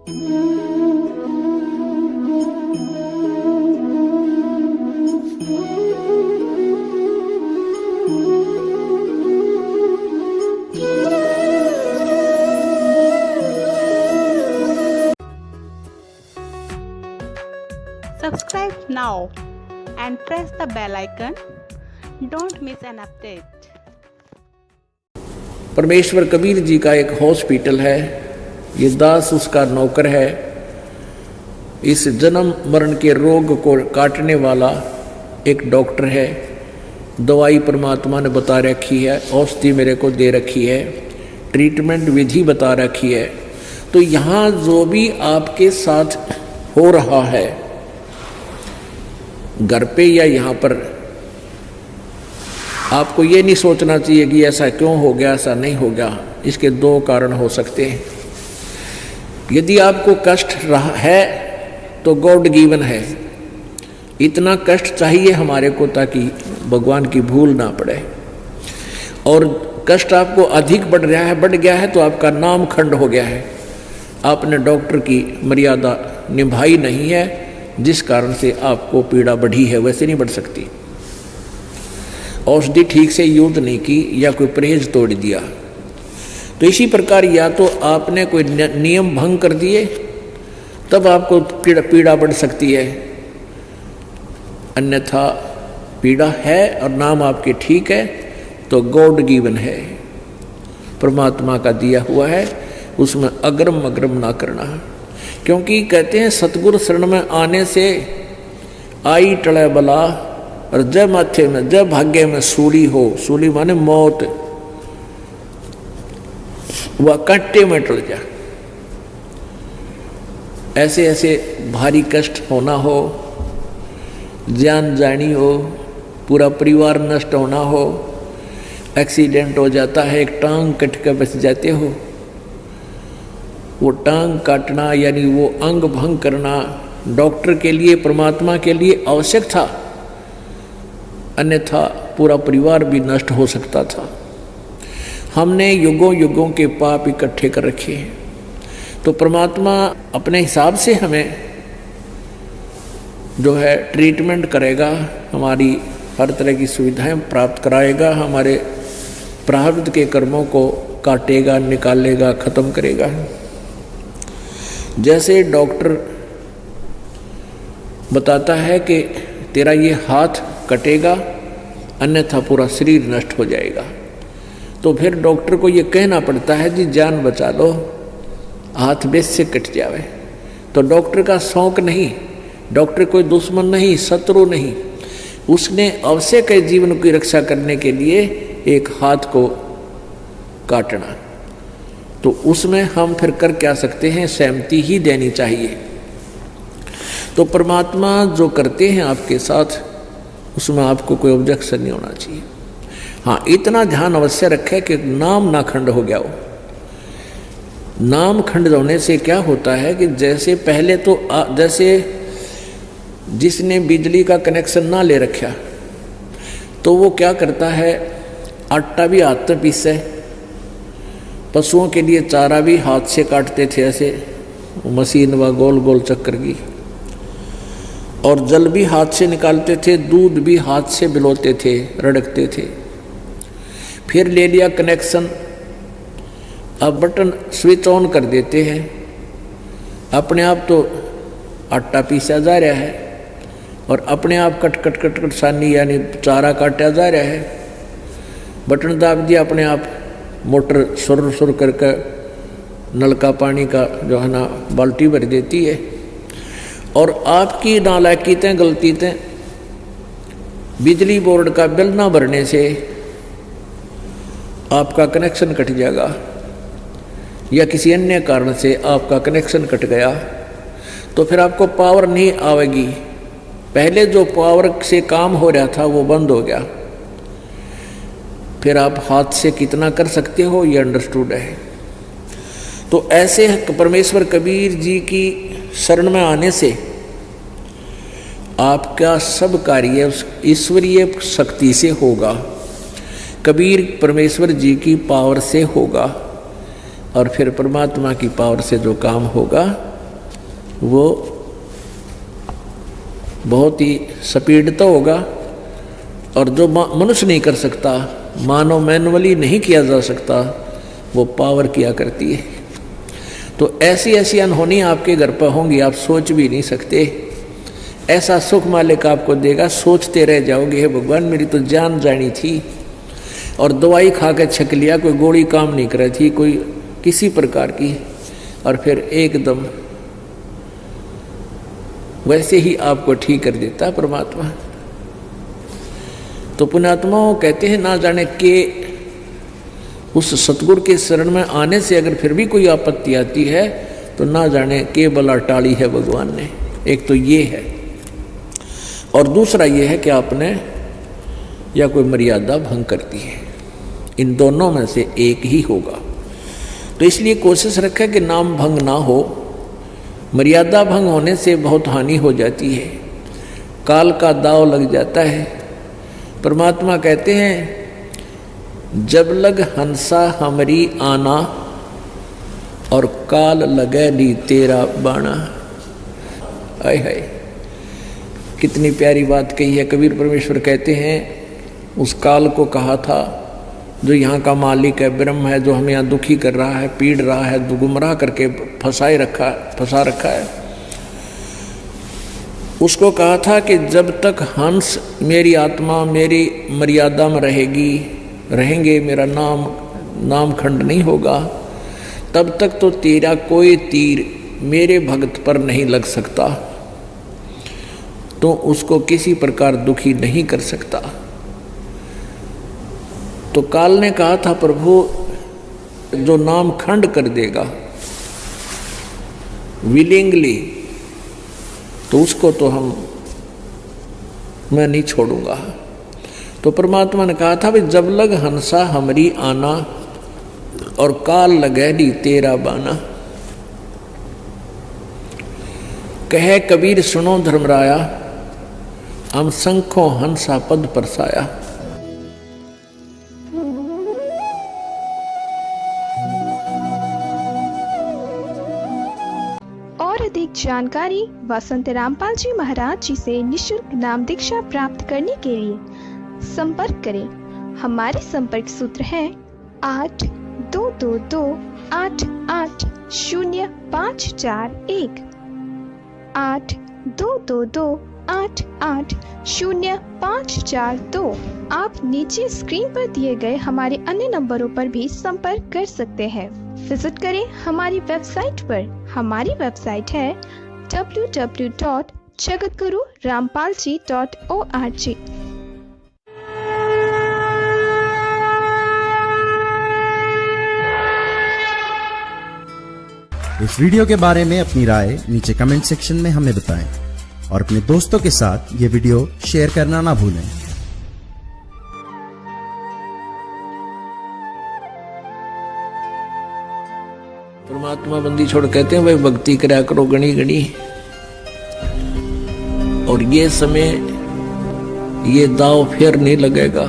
Subscribe now and press the bell icon. Don't miss an update. परमेश्वर कबीर जी का एक hospital है, ये दास उसका नौकर है। इस जन्म मरण के रोग को काटने वाला एक डॉक्टर है। दवाई परमात्मा ने बता रखी है, औषधि मेरे को दे रखी है, ट्रीटमेंट विधि बता रखी है। तो यहाँ जो भी आपके साथ हो रहा है, घर पे या यहाँ पर, आपको ये नहीं सोचना चाहिए कि ऐसा क्यों हो गया, ऐसा नहीं हो गया। इसके दो कारण हो सकते हैं। यदि आपको कष्ट रहा है तो गॉड गिवन है। इतना कष्ट चाहिए हमारे को ताकि भगवान की भूल ना पड़े। और कष्ट आपको अधिक बढ़ गया है तो आपका नाम खंड हो गया है। आपने डॉक्टर की मर्यादा निभाई नहीं है, जिस कारण से आपको पीड़ा बढ़ी है। वैसे नहीं बढ़ सकती। औषधि ठीक से यूज नहीं की या कोई परहेज तोड़ दिया। तो इसी प्रकार या तो आपने कोई नियम भंग कर दिए, तब आपको पीड़ा बढ़ सकती है। अन्यथा पीड़ा है और नाम आपके ठीक है तो गॉड गिवन है, परमात्मा का दिया हुआ है। उसमें अग्रम अग्रम ना करना। क्योंकि कहते हैं सतगुरु शरण में आने से आई टले बला, और जब माथे में, जब भाग्य में सूली हो, सूली माने मौत, वह कांटे में टल जा। ऐसे ऐसे भारी कष्ट होना हो, जान जानी हो, पूरा परिवार नष्ट होना हो, एक्सीडेंट हो जाता है, एक टांग कट कर बच जाते हो। वो टांग काटना यानी वो अंग भंग करना डॉक्टर के लिए, परमात्मा के लिए आवश्यक था, अन्यथा पूरा परिवार भी नष्ट हो सकता था। हमने युगों युगों के पाप इकट्ठे कर रखे हैं। तो परमात्मा अपने हिसाब से हमें जो है ट्रीटमेंट करेगा, हमारी हर तरह की सुविधाएं प्राप्त कराएगा, हमारे प्रारब्ध के कर्मों को काटेगा, निकालेगा, खत्म करेगा। जैसे डॉक्टर बताता है कि तेरा ये हाथ कटेगा, अन्यथा पूरा शरीर नष्ट हो जाएगा, तो फिर डॉक्टर को ये कहना पड़ता है जी जान बचा लो, हाथ बेस से कट जावे। तो डॉक्टर का शौक नहीं, डॉक्टर कोई दुश्मन नहीं, शत्रु नहीं, उसने आवश्यक है जीवन की रक्षा करने के लिए एक हाथ को काटना। तो उसमें हम फिर कर क्या सकते हैं, सहमति ही देनी चाहिए। तो परमात्मा जो करते हैं आपके साथ, उसमें आपको कोई ऑब्जेक्शन नहीं होना चाहिए। हाँ, इतना ध्यान अवश्य रखें कि नाम ना खंड हो गया हो। नाम खंड होने से क्या होता है कि जैसे पहले तो जैसे जिसने बिजली का कनेक्शन ना ले रखा, तो वो क्या करता है, आटा भी हाथ से पीसे, पशुओं के लिए चारा भी हाथ से काटते थे, ऐसे मशीन व गोल गोल चक्कर की, और जल भी हाथ से निकालते थे, दूध भी हाथ से बिलोते थे, रड़कते थे। फिर ले लिया कनेक्शन, अब बटन स्विच ऑन कर देते हैं, अपने आप तो आटा पीसा जा रहा है और अपने आप कट कट कट कट सानी यानी चारा काटा जा रहा है। बटन दाब दिया, अपने आप मोटर सुर सुर करके नल का पानी का जो है ना बाल्टी भर देती है। और आपकी नालायकीतें, गलतीतें, बिजली बोर्ड का बिल ना भरने से आपका कनेक्शन कट जाएगा, या किसी अन्य कारण से आपका कनेक्शन कट गया, तो फिर आपको पावर नहीं आएगी। पहले जो पावर से काम हो रहा था वो बंद हो गया, फिर आप हाथ से कितना कर सकते हो ये अंडरस्टूड है। तो ऐसे परमेश्वर कबीर जी की शरण में आने से आपका सब कार्य ईश्वरीय शक्ति से होगा, कबीर परमेश्वर जी की पावर से होगा, और फिर परमात्मा की पावर से जो काम होगा वो बहुत ही स्पीड तो होगा, और जो मनुष्य नहीं कर सकता, मानव मैनुअली नहीं किया जा सकता, वो पावर किया करती है। तो ऐसी ऐसी अनहोनी आपके घर पर होंगी, आप सोच भी नहीं सकते। ऐसा सुख मालिक आपको देगा, सोचते रह जाओगे, हे भगवान मेरी तो जान जानी थी, और दवाई खा के छक लिया, कोई गोली काम नहीं कर रही थी, कोई किसी प्रकार की, और फिर एकदम वैसे ही आपको ठीक कर देता परमात्मा। तो पुण्यात्माओं कहते हैं, ना जाने के उस सतगुरु के शरण में आने से अगर फिर भी कोई आपत्ति आती है तो ना जाने के बला टाली है भगवान ने। एक तो ये है, और दूसरा ये है कि आपने या कोई मर्यादा भंग करती है, इन दोनों में से एक ही होगा। तो इसलिए कोशिश रखें कि नाम भंग ना हो। मर्यादा भंग होने से बहुत हानि हो जाती है, काल का दाव लग जाता है। परमात्मा कहते हैं, जब लग हंसा हमरी आना, और काल लगे नी तेरा बाणा। आय हाय, कितनी प्यारी बात कही है। कबीर परमेश्वर कहते हैं, उस काल को कहा था जो यहाँ का मालिक है, ब्रह्म है, जो हमें यहाँ दुखी कर रहा है, पीड़ रहा है, गुमराह करके फंसा रखा है, उसको कहा था कि जब तक हंस मेरी आत्मा मेरी मर्यादा में रहेंगे, मेरा नाम खंड नहीं होगा, तब तक तो तेरा कोई तीर मेरे भक्त पर नहीं लग सकता, तो उसको किसी प्रकार दुखी नहीं कर सकता। तो काल ने कहा था, प्रभु जो नाम खंड कर देगा विलिंगली, तो उसको तो मैं नहीं छोड़ूंगा। तो परमात्मा ने कहा था, भाई जब लग हंसा हमरी आना, और काल लगे नी तेरा बाना। कहे कबीर सुनो धर्मराया, हम शंखों हंसा पद परसाया। और अधिक जानकारी वसंत रामपाल जी महाराज जी से निशुल्क नाम दीक्षा प्राप्त करने के लिए संपर्क करें। हमारे संपर्क सूत्र हैं 8222880541 8222880542। आप नीचे स्क्रीन पर दिए गए हमारे अन्य नंबरों पर भी संपर्क कर सकते हैं। विजिट करें हमारी वेबसाइट पर। हमारी वेबसाइट है www.jagatgururampalji.org। इस वीडियो के बारे में अपनी राय नीचे कमेंट सेक्शन में हमें बताएं, और अपने दोस्तों के साथ ये वीडियो शेयर करना ना भूलें। परमात्मा बंदी छोड़ कहते हैं, भाई भक्ति करा करो गणी गणी, और ये समय ये दाव फिर नहीं लगेगा।